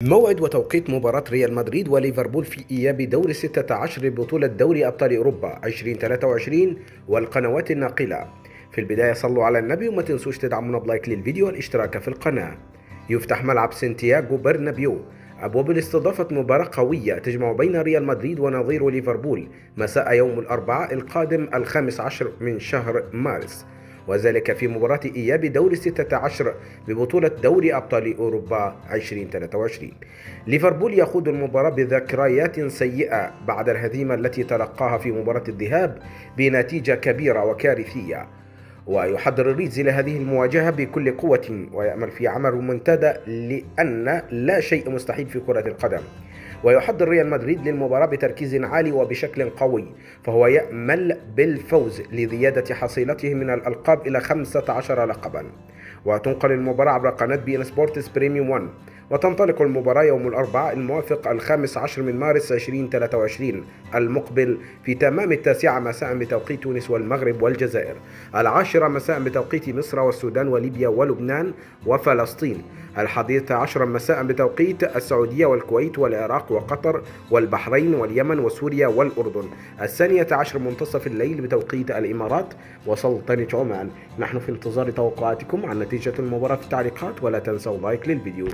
موعد وتوقيت مباراة ريال مدريد وليفربول في إياب دور 16 بطولة دوري أبطال أوروبا 2023 والقنوات الناقلة. في البداية صلوا على النبي وما تنسوش تدعمونا بلايك للفيديو والاشتراك في القناة. يفتح ملعب سانتياغو برنابيو أبواب لاستضافة مباراة قوية تجمع بين ريال مدريد ونظيره ليفربول مساء يوم الأربعاء القادم 15 من شهر مارس، وذلك في مباراة إياب دور 16 ببطولة دوري أبطال أوروبا 2023. ليفربول يخوض المباراة بذكريات سيئة بعد الهزيمة التي تلقاها في مباراة الذهاب بنتيجة كبيرة وكارثية، ويحضر الريدز لهذه المواجهة بكل قوة ويأمل في عمل ريمونتادا لأن لا شيء مستحيل في كرة القدم. ويحضر ريال مدريد للمباراة بتركيز عالي وبشكل قوي، فهو يأمل بالفوز لزيادة حصيلته من الألقاب إلى 15 لقبا. وتنقل المباراة عبر قناة بي إن سبورتس بريميوم 1، وتنطلق المباراة يوم الأربعاء الموافق 15 من مارس 2023 المقبل في تمام 9 مساء بتوقيت تونس والمغرب والجزائر، 10 مساء بتوقيت مصر والسودان وليبيا ولبنان وفلسطين، 11 مساء بتوقيت السعودية والكويت والعراق وقطر والبحرين واليمن وسوريا والأردن، 12 منتصف الليل بتوقيت الإمارات وسلطنة عمان. نحن في انتظار توقعاتكم عن نتيجة المباراة في التعليقات، ولا تنسوا لايك للفيديو.